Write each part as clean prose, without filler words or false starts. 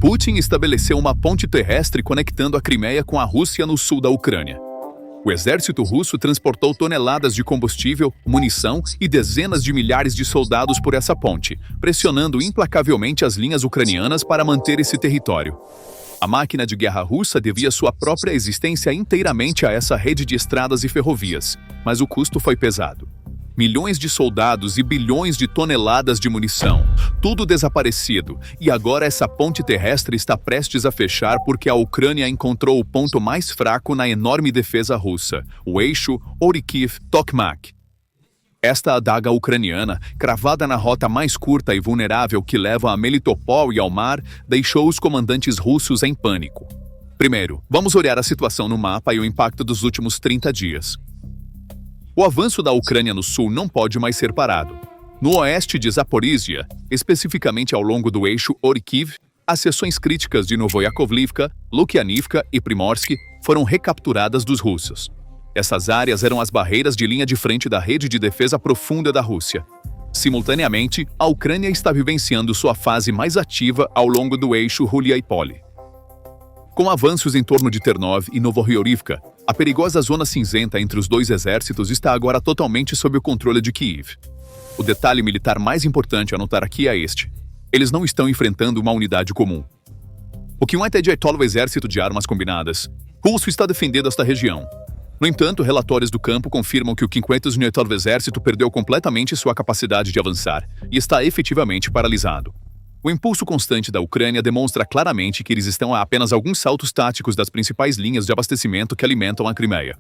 Putin estabeleceu uma ponte terrestre conectando a Crimeia com a Rússia no sul da Ucrânia. O exército russo transportou toneladas de combustível, munição e dezenas de milhares de soldados por essa ponte, pressionando implacavelmente as linhas ucranianas para manter esse território. A máquina de guerra russa devia sua própria existência inteiramente a essa rede de estradas e ferrovias, mas o custo foi pesado. Milhões de soldados e bilhões de toneladas de munição, tudo desaparecido, e agora essa ponte terrestre está prestes a fechar porque a Ucrânia encontrou o ponto mais fraco na enorme defesa russa, o eixo Orikhiv-Tokmak. Esta adaga ucraniana, cravada na rota mais curta e vulnerável que leva a Melitopol e ao mar, deixou os comandantes russos em pânico. Primeiro, vamos olhar a situação no mapa e o impacto dos últimos 30 dias. O avanço da Ucrânia no sul não pode mais ser parado. No oeste de Zaporizhia, especificamente ao longo do eixo Orikhiv, as seções críticas de Novoyakovlivka, Lukianivka e Primorsk foram recapturadas dos russos. Essas áreas eram as barreiras de linha de frente da rede de defesa profunda da Rússia. Simultaneamente, a Ucrânia está vivenciando sua fase mais ativa ao longo do eixo Ruliaipole. Com avanços em torno de Ternov e Novohyorivka, a perigosa zona cinzenta entre os dois exércitos está agora totalmente sob o controle de Kiev. O detalhe militar mais importante a notar aqui é este. Eles não estão enfrentando uma unidade comum. O que um o exército de armas combinadas. Russo está defendendo esta região. No entanto, relatórios do campo confirmam que o 50º exército perdeu completamente sua capacidade de avançar e está efetivamente paralisado. O impulso constante da Ucrânia demonstra claramente que eles estão a apenas alguns saltos táticos das principais linhas de abastecimento que alimentam a Crimeia.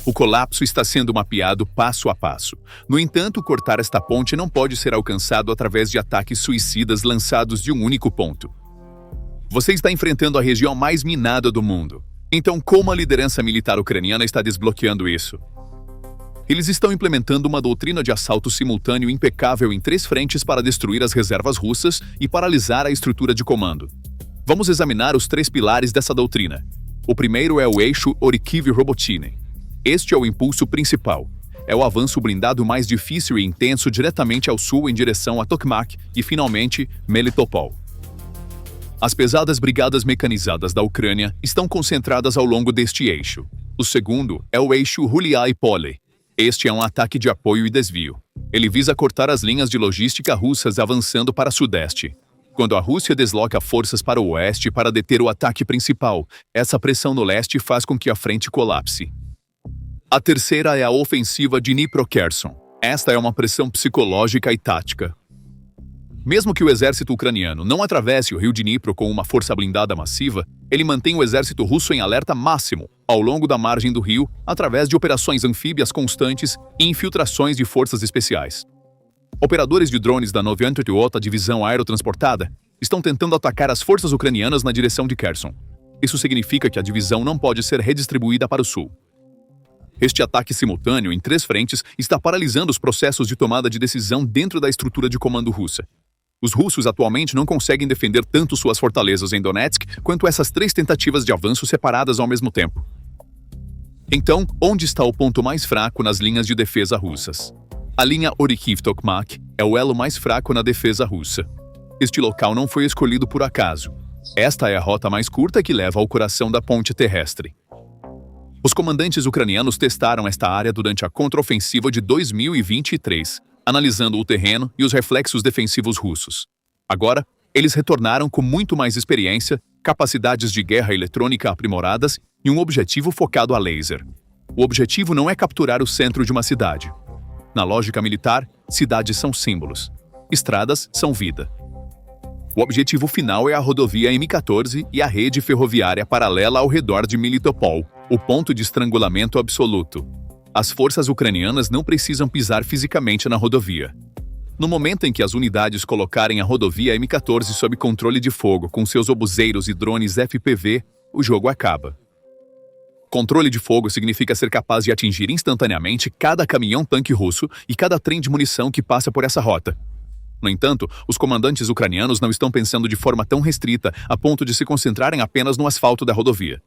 O colapso está sendo mapeado passo a passo. No entanto, cortar esta ponte não pode ser alcançado através de ataques suicidas lançados de um único ponto. Você está enfrentando a região mais minada do mundo. Então, como a liderança militar ucraniana está desbloqueando isso? Eles estão implementando uma doutrina de assalto simultâneo impecável em 3 frentes para destruir as reservas russas e paralisar a estrutura de comando. Vamos examinar os 3 pilares dessa doutrina. O primeiro é o eixo Orikhiv-Robotyne. Este é o impulso principal. É o avanço blindado mais difícil e intenso diretamente ao sul em direção a Tokmak e, finalmente, Melitopol. As pesadas brigadas mecanizadas da Ucrânia estão concentradas ao longo deste eixo. O segundo é o eixo Ruliaipole. Este é um ataque de apoio e desvio. Ele visa cortar as linhas de logística russas avançando para sudeste. Quando a Rússia desloca forças para o oeste para deter o ataque principal, essa pressão no leste faz com que a frente colapse. A terceira é a ofensiva de Dnipro-Kherson. Esta é uma pressão psicológica e tática. Mesmo que o exército ucraniano não atravesse o rio Dnipro com uma força blindada massiva, ele mantém o exército russo em alerta máximo ao longo da margem do rio através de operações anfíbias constantes e infiltrações de forças especiais. Operadores de drones da 98ª Divisão Aerotransportada estão tentando atacar as forças ucranianas na direção de Kherson. Isso significa que a divisão não pode ser redistribuída para o sul. Este ataque simultâneo em 3 frentes está paralisando os processos de tomada de decisão dentro da estrutura de comando russa. Os russos atualmente não conseguem defender tanto suas fortalezas em Donetsk quanto essas 3 tentativas de avanço separadas ao mesmo tempo. Então, onde está o ponto mais fraco nas linhas de defesa russas? A linha Orikhiv-Tokmak é o elo mais fraco na defesa russa. Este local não foi escolhido por acaso. Esta é a rota mais curta que leva ao coração da ponte terrestre. Os comandantes ucranianos testaram esta área durante a contraofensiva de 2023, analisando o terreno e os reflexos defensivos russos. Agora, eles retornaram com muito mais experiência, capacidades de guerra eletrônica aprimoradas e um objetivo focado a laser. O objetivo não é capturar o centro de uma cidade. Na lógica militar, cidades são símbolos. Estradas são vida. O objetivo final é a rodovia M14 e a rede ferroviária paralela ao redor de Melitopol, o ponto de estrangulamento absoluto. As forças ucranianas não precisam pisar fisicamente na rodovia. No momento em que as unidades colocarem a rodovia M14 sob controle de fogo com seus obuseiros e drones FPV, o jogo acaba. Controle de fogo significa ser capaz de atingir instantaneamente cada caminhão-tanque russo e cada trem de munição que passa por essa rota. No entanto, os comandantes ucranianos não estão pensando de forma tão restrita a ponto de se concentrarem apenas no asfalto da rodovia.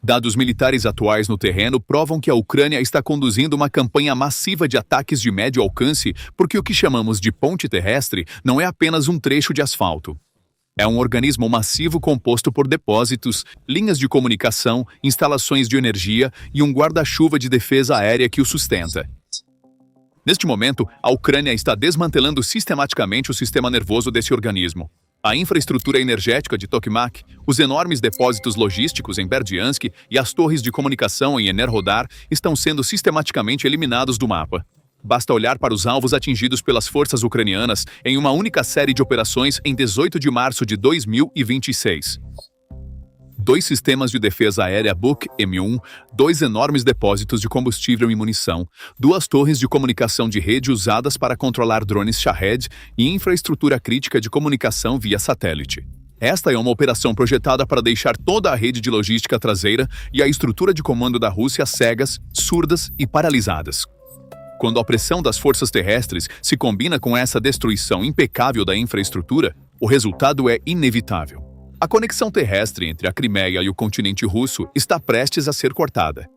Dados militares atuais no terreno provam que a Ucrânia está conduzindo uma campanha massiva de ataques de médio alcance porque o que chamamos de ponte terrestre não é apenas um trecho de asfalto. É um organismo massivo composto por depósitos, linhas de comunicação, instalações de energia e um guarda-chuva de defesa aérea que o sustenta. Neste momento, a Ucrânia está desmantelando sistematicamente o sistema nervoso desse organismo. A infraestrutura energética de Tokmak, os enormes depósitos logísticos em Berdiansk e as torres de comunicação em Enerhodar estão sendo sistematicamente eliminados do mapa. Basta olhar para os alvos atingidos pelas forças ucranianas em uma única série de operações em 18 de março de 2026. 2 sistemas de defesa aérea Buk M1, 2 enormes depósitos de combustível e munição, 2 torres de comunicação de rede usadas para controlar drones Shahed e infraestrutura crítica de comunicação via satélite. Esta é uma operação projetada para deixar toda a rede de logística traseira e a estrutura de comando da Rússia cegas, surdas e paralisadas. Quando a pressão das forças terrestres se combina com essa destruição impecável da infraestrutura, o resultado é inevitável. A conexão terrestre entre a Crimeia e o continente russo está prestes a ser cortada.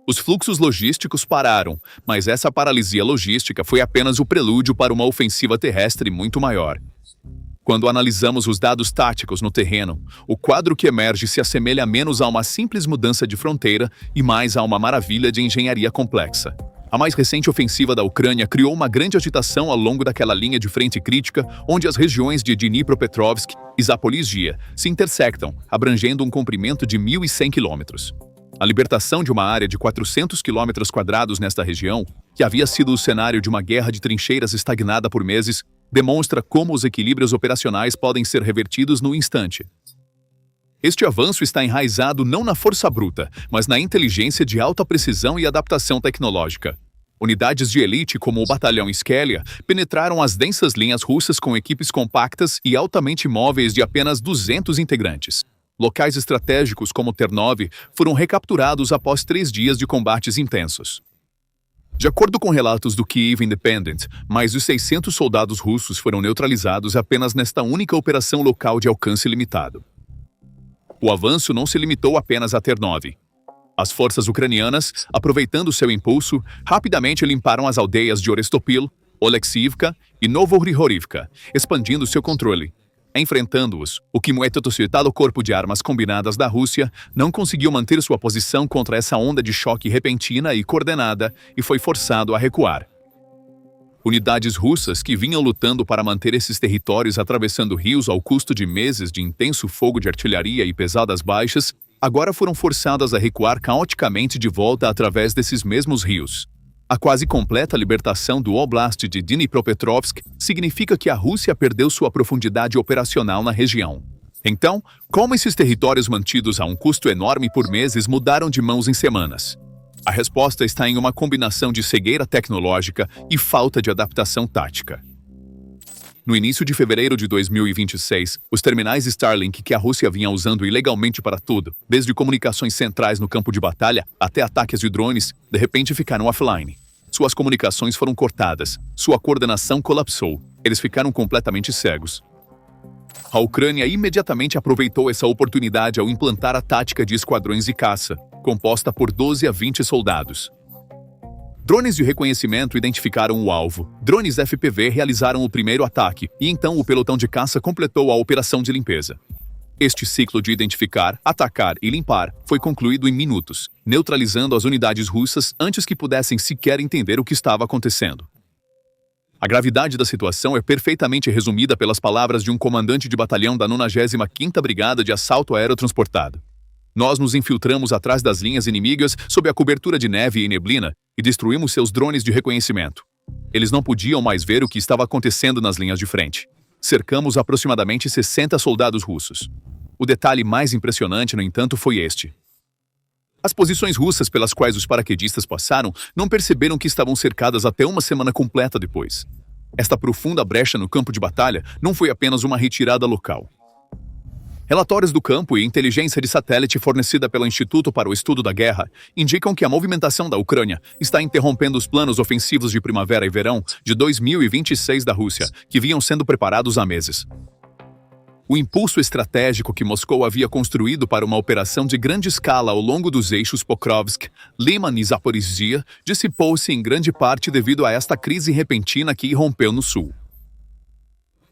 Os fluxos logísticos pararam, mas essa paralisia logística foi apenas o prelúdio para uma ofensiva terrestre muito maior. Quando analisamos os dados táticos no terreno, o quadro que emerge se assemelha menos a uma simples mudança de fronteira e mais a uma maravilha de engenharia complexa. A mais recente ofensiva da Ucrânia criou uma grande agitação ao longo daquela linha de frente crítica, onde as regiões de Dnipropetrovsk e Zaporizhia se intersectam, abrangendo um comprimento de 1.100 quilômetros. A libertação de uma área de 400 quilômetros quadrados nesta região, que havia sido o cenário de uma guerra de trincheiras estagnada por meses, demonstra como os equilíbrios operacionais podem ser revertidos no instante. Este avanço está enraizado não na força bruta, mas na inteligência de alta precisão e adaptação tecnológica. Unidades de elite como o Batalhão Skelia penetraram as densas linhas russas com equipes compactas e altamente móveis de apenas 200 integrantes. Locais estratégicos como Ternov foram recapturados após 3 dias de combates intensos. De acordo com relatos do Kyiv Independent, mais de 600 soldados russos foram neutralizados apenas nesta única operação local de alcance limitado. O avanço não se limitou apenas a Ternov. As forças ucranianas, aproveitando seu impulso, rapidamente limparam as aldeias de Orestopil, Oleksivka e Novohrihorivka, expandindo seu controle. Enfrentando-os, o citado Corpo de Armas Combinadas da Rússia não conseguiu manter sua posição contra essa onda de choque repentina e coordenada e foi forçado a recuar. Unidades russas que vinham lutando para manter esses territórios atravessando rios ao custo de meses de intenso fogo de artilharia e pesadas baixas, agora foram forçadas a recuar caoticamente de volta através desses mesmos rios. A quase completa libertação do Oblast de Dnipropetrovsk significa que a Rússia perdeu sua profundidade operacional na região. Então, como esses territórios mantidos a um custo enorme por meses mudaram de mãos em semanas? A resposta está em uma combinação de cegueira tecnológica e falta de adaptação tática. No início de fevereiro de 2026, os terminais Starlink que a Rússia vinha usando ilegalmente para tudo, desde comunicações centrais no campo de batalha até ataques de drones, de repente ficaram offline. Suas comunicações foram cortadas, sua coordenação colapsou, eles ficaram completamente cegos. A Ucrânia imediatamente aproveitou essa oportunidade ao implantar a tática de esquadrões de caça, composta por 12 a 20 soldados. Drones de reconhecimento identificaram o alvo, drones FPV realizaram o primeiro ataque e então o pelotão de caça completou a operação de limpeza. Este ciclo de identificar, atacar e limpar foi concluído em minutos, neutralizando as unidades russas antes que pudessem sequer entender o que estava acontecendo. A gravidade da situação é perfeitamente resumida pelas palavras de um comandante de batalhão da 95ª Brigada de Assalto Aerotransportado. Nós nos infiltramos atrás das linhas inimigas sob a cobertura de neve e neblina e destruímos seus drones de reconhecimento. Eles não podiam mais ver o que estava acontecendo nas linhas de frente. Cercamos aproximadamente 60 soldados russos. O detalhe mais impressionante, no entanto, foi este. As posições russas pelas quais os paraquedistas passaram não perceberam que estavam cercadas até uma semana completa depois. Esta profunda brecha no campo de batalha não foi apenas uma retirada local. Relatórios do campo e inteligência de satélite fornecida pelo Instituto para o Estudo da Guerra indicam que a movimentação da Ucrânia está interrompendo os planos ofensivos de primavera e verão de 2026 da Rússia, que vinham sendo preparados há meses. O impulso estratégico que Moscou havia construído para uma operação de grande escala ao longo dos eixos Pokrovsk, Liman e Zaporizhia dissipou-se em grande parte devido a esta crise repentina que irrompeu no sul.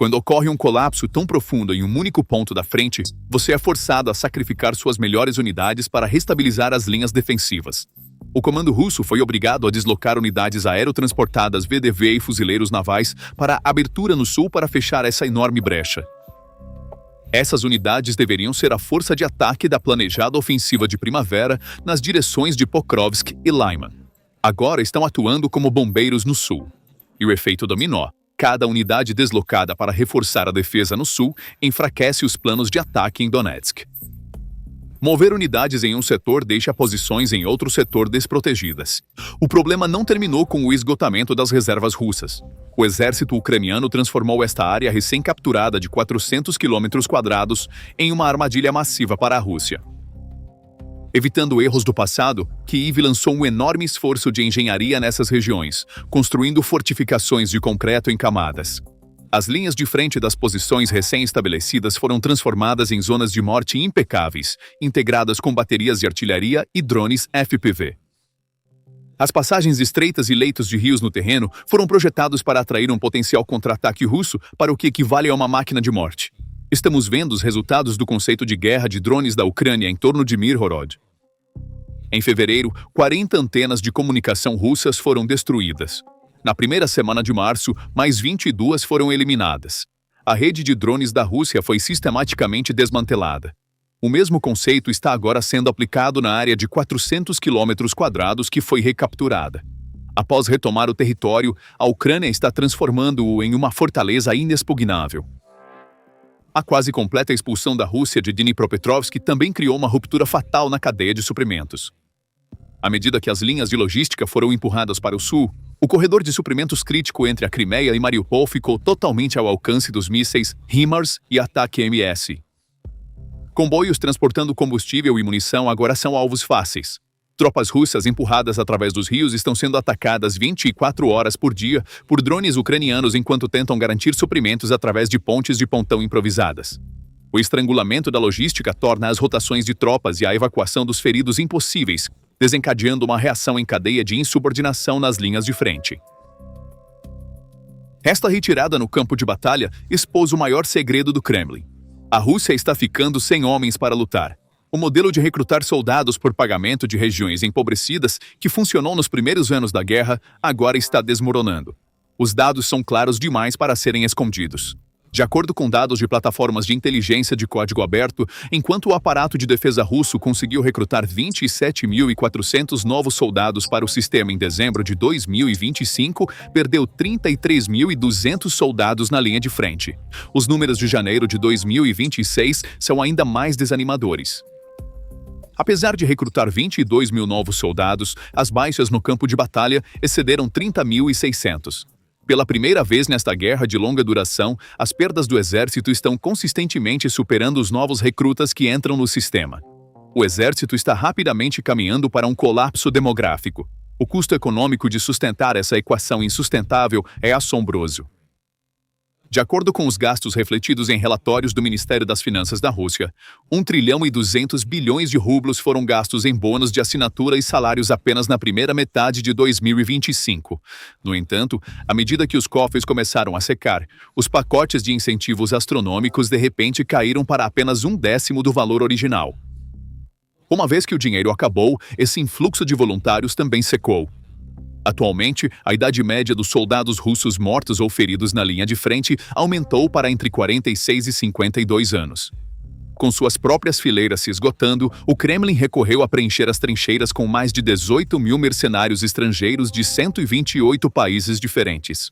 Quando ocorre um colapso tão profundo em um único ponto da frente, você é forçado a sacrificar suas melhores unidades para restabilizar as linhas defensivas. O comando russo foi obrigado a deslocar unidades aerotransportadas VDV e fuzileiros navais para a abertura no sul para fechar essa enorme brecha. Essas unidades deveriam ser a força de ataque da planejada ofensiva de primavera nas direções de Pokrovsk e Lyman. Agora estão atuando como bombeiros no sul. E o efeito dominó. Cada unidade deslocada para reforçar a defesa no sul enfraquece os planos de ataque em Donetsk. Mover unidades em um setor deixa posições em outro setor desprotegidas. O problema não terminou com o esgotamento das reservas russas. O exército ucraniano transformou esta área recém-capturada de 400 km² em uma armadilha massiva para a Rússia. Evitando erros do passado, Kyiv lançou um enorme esforço de engenharia nessas regiões, construindo fortificações de concreto em camadas. As linhas de frente das posições recém-estabelecidas foram transformadas em zonas de morte impecáveis, integradas com baterias de artilharia e drones FPV. As passagens estreitas e leitos de rios no terreno foram projetados para atrair um potencial contra-ataque russo para o que equivale a uma máquina de morte. Estamos vendo os resultados do conceito de guerra de drones da Ucrânia em torno de Mirhorod. Em fevereiro, 40 antenas de comunicação russas foram destruídas. Na primeira semana de março, mais 22 foram eliminadas. A rede de drones da Rússia foi sistematicamente desmantelada. O mesmo conceito está agora sendo aplicado na área de 400 km² que foi recapturada. Após retomar o território, a Ucrânia está transformando-o em uma fortaleza inexpugnável. A quase completa expulsão da Rússia de Dnipropetrovsk também criou uma ruptura fatal na cadeia de suprimentos. À medida que as linhas de logística foram empurradas para o sul, o corredor de suprimentos crítico entre a Crimeia e Mariupol ficou totalmente ao alcance dos mísseis HIMARS e Ataque-MS. Comboios transportando combustível e munição agora são alvos fáceis. Tropas russas empurradas através dos rios estão sendo atacadas 24 horas por dia por drones ucranianos enquanto tentam garantir suprimentos através de pontes de pontão improvisadas. O estrangulamento da logística torna as rotações de tropas e a evacuação dos feridos impossíveis, desencadeando uma reação em cadeia de insubordinação nas linhas de frente. Esta retirada no campo de batalha expôs o maior segredo do Kremlin. A Rússia está ficando sem homens para lutar. O modelo de recrutar soldados por pagamento de regiões empobrecidas, que funcionou nos primeiros anos da guerra, agora está desmoronando. Os dados são claros demais para serem escondidos. De acordo com dados de plataformas de inteligência de código aberto, enquanto o aparato de defesa russo conseguiu recrutar 27.400 novos soldados para o sistema em dezembro de 2025, perdeu 33.200 soldados na linha de frente. Os números de janeiro de 2026 são ainda mais desanimadores. Apesar de recrutar 22 mil novos soldados, as baixas no campo de batalha excederam 30.600. Pela primeira vez nesta guerra de longa duração, as perdas do exército estão consistentemente superando os novos recrutas que entram no sistema. O exército está rapidamente caminhando para um colapso demográfico. O custo econômico de sustentar essa equação insustentável é assombroso. De acordo com os gastos refletidos em relatórios do Ministério das Finanças da Rússia, 1 trilhão e 200 bilhões de rublos foram gastos em bônus de assinatura e salários apenas na primeira metade de 2025. No entanto, à medida que os cofres começaram a secar, os pacotes de incentivos astronômicos de repente caíram para apenas 1/10 do valor original. Uma vez que o dinheiro acabou, esse influxo de voluntários também secou. Atualmente, a idade média dos soldados russos mortos ou feridos na linha de frente aumentou para entre 46 e 52 anos. Com suas próprias fileiras se esgotando, o Kremlin recorreu a preencher as trincheiras com mais de 18 mil mercenários estrangeiros de 128 países diferentes.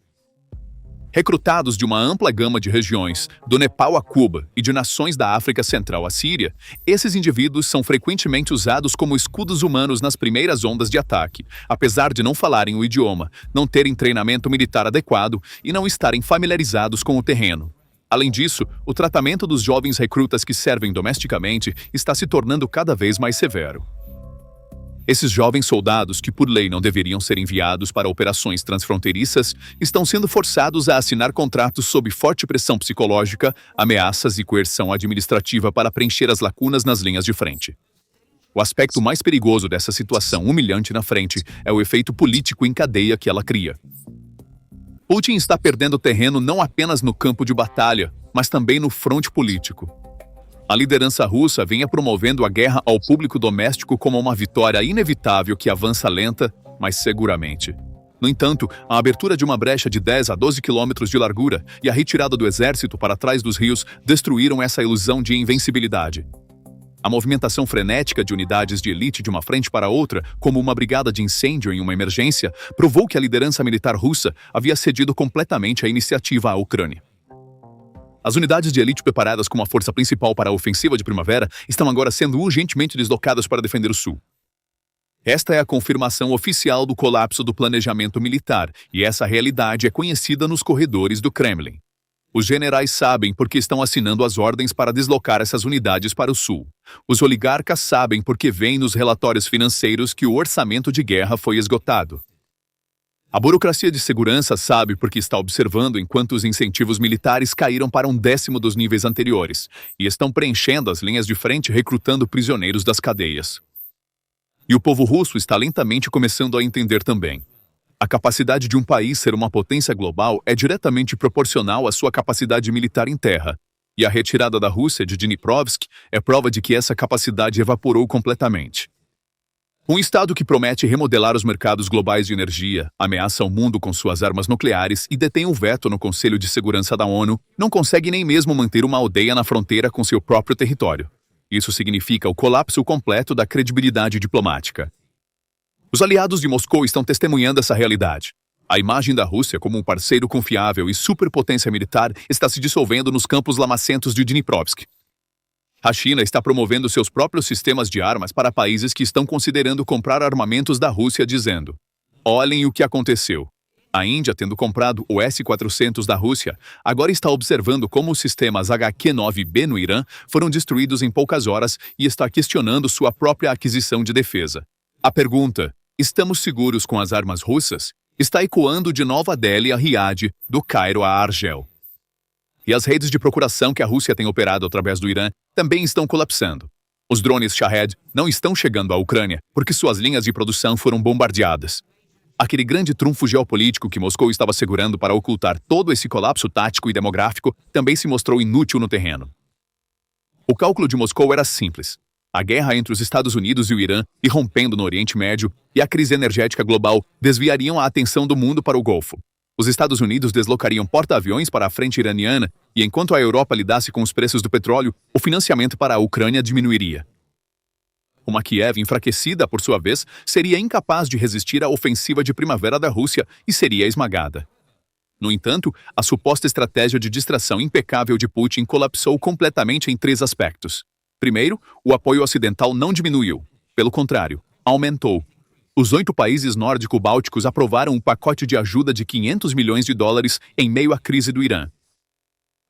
Recrutados de uma ampla gama de regiões, do Nepal a Cuba e de nações da África Central à Síria, esses indivíduos são frequentemente usados como escudos humanos nas primeiras ondas de ataque, apesar de não falarem o idioma, não terem treinamento militar adequado e não estarem familiarizados com o terreno. Além disso, o tratamento dos jovens recrutas que servem domesticamente está se tornando cada vez mais severo. Esses jovens soldados, que por lei não deveriam ser enviados para operações transfronteiriças, estão sendo forçados a assinar contratos sob forte pressão psicológica, ameaças e coerção administrativa para preencher as lacunas nas linhas de frente. O aspecto mais perigoso dessa situação humilhante na frente é o efeito político em cadeia que ela cria. Putin está perdendo terreno não apenas no campo de batalha, mas também no fronte político. A liderança russa vinha promovendo a guerra ao público doméstico como uma vitória inevitável que avança lenta, mas seguramente. No entanto, a abertura de uma brecha de 10 a 12 quilômetros de largura e a retirada do exército para trás dos rios destruíram essa ilusão de invencibilidade. A movimentação frenética de unidades de elite de uma frente para outra, como uma brigada de incêndio em uma emergência, provou que a liderança militar russa havia cedido completamente a iniciativa à Ucrânia. As unidades de elite preparadas como a força principal para a ofensiva de primavera estão agora sendo urgentemente deslocadas para defender o sul. Esta é a confirmação oficial do colapso do planejamento militar, e essa realidade é conhecida nos corredores do Kremlin. Os generais sabem porque estão assinando as ordens para deslocar essas unidades para o sul. Os oligarcas sabem porque veem nos relatórios financeiros que o orçamento de guerra foi esgotado. A burocracia de segurança sabe porque está observando enquanto os incentivos militares caíram para 1/10 dos níveis anteriores e estão preenchendo as linhas de frente recrutando prisioneiros das cadeias. E o povo russo está lentamente começando a entender também. A capacidade de um país ser uma potência global é diretamente proporcional à sua capacidade militar em terra, e a retirada da Rússia de Dniprovsk é prova de que essa capacidade evaporou completamente. Um Estado que promete remodelar os mercados globais de energia, ameaça o mundo com suas armas nucleares e detém um veto no Conselho de Segurança da ONU, não consegue nem mesmo manter uma aldeia na fronteira com seu próprio território. Isso significa o colapso completo da credibilidade diplomática. Os aliados de Moscou estão testemunhando essa realidade. A imagem da Rússia como um parceiro confiável e superpotência militar está se dissolvendo nos campos lamacentos de Dniprovsk. A China está promovendo seus próprios sistemas de armas para países que estão considerando comprar armamentos da Rússia, dizendo: olhem o que aconteceu. A Índia, tendo comprado o S-400 da Rússia, agora está observando como os sistemas HQ-9B no Irã foram destruídos em poucas horas e está questionando sua própria aquisição de defesa. A pergunta: estamos seguros com as armas russas? Está ecoando de Nova Delhi a Riad, do Cairo a Argel. E as redes de procuração que a Rússia tem operado através do Irã também estão colapsando. Os drones Shahed não estão chegando à Ucrânia porque suas linhas de produção foram bombardeadas. Aquele grande trunfo geopolítico que Moscou estava segurando para ocultar todo esse colapso tático e demográfico também se mostrou inútil no terreno. O cálculo de Moscou era simples. A guerra entre os Estados Unidos e o Irã, irrompendo no Oriente Médio, e a crise energética global desviariam a atenção do mundo para o Golfo. Os Estados Unidos deslocariam porta-aviões para a frente iraniana e, enquanto a Europa lidasse com os preços do petróleo, o financiamento para a Ucrânia diminuiria. Uma Kiev enfraquecida, por sua vez, seria incapaz de resistir à ofensiva de primavera da Rússia e seria esmagada. No entanto, a suposta estratégia de distração impecável de Putin colapsou completamente em 3 aspectos. Primeiro, o apoio ocidental não diminuiu. Pelo contrário, aumentou. Os 8 países nórdico-bálticos aprovaram um pacote de ajuda de 500 milhões de dólares em meio à crise do Irã.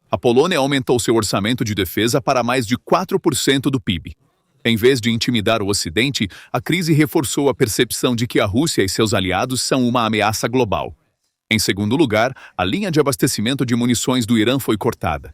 A Polônia aumentou seu orçamento de defesa para mais de 4% do PIB. Em vez de intimidar o Ocidente, a crise reforçou a percepção de que a Rússia e seus aliados são uma ameaça global. Em segundo lugar, a linha de abastecimento de munições do Irã foi cortada.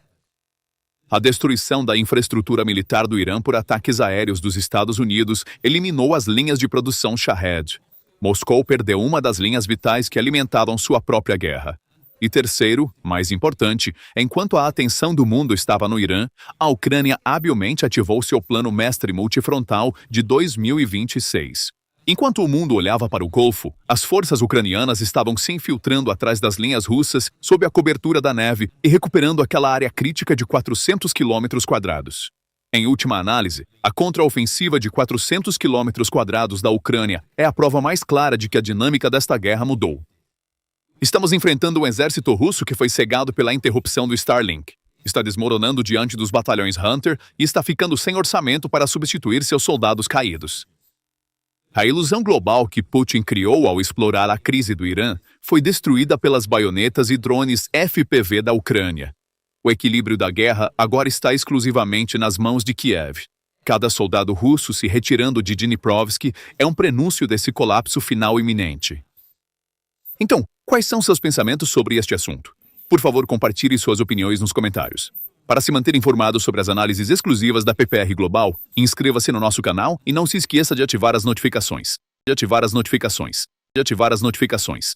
A destruição da infraestrutura militar do Irã por ataques aéreos dos Estados Unidos eliminou as linhas de produção Shahed. Moscou perdeu uma das linhas vitais que alimentavam sua própria guerra. E terceiro, mais importante, enquanto a atenção do mundo estava no Irã, a Ucrânia habilmente ativou seu plano mestre multifrontal de 2026. Enquanto o mundo olhava para o Golfo, as forças ucranianas estavam se infiltrando atrás das linhas russas sob a cobertura da neve e recuperando aquela área crítica de 400 quilômetros quadrados. Em última análise, a contraofensiva de 400 quilômetros quadrados da Ucrânia é a prova mais clara de que a dinâmica desta guerra mudou. Estamos enfrentando um exército russo que foi cegado pela interrupção do Starlink. Está desmoronando diante dos batalhões Hunter e está ficando sem orçamento para substituir seus soldados caídos. A ilusão global que Putin criou ao explorar a crise do Irã foi destruída pelas baionetas e drones FPV da Ucrânia. O equilíbrio da guerra agora está exclusivamente nas mãos de Kiev. Cada soldado russo se retirando de Dniprovsk é um prenúncio desse colapso final iminente. Então, quais são seus pensamentos sobre este assunto? Por favor, compartilhe suas opiniões nos comentários. Para se manter informado sobre as análises exclusivas da PPR Global, inscreva-se no nosso canal e não se esqueça de ativar as notificações.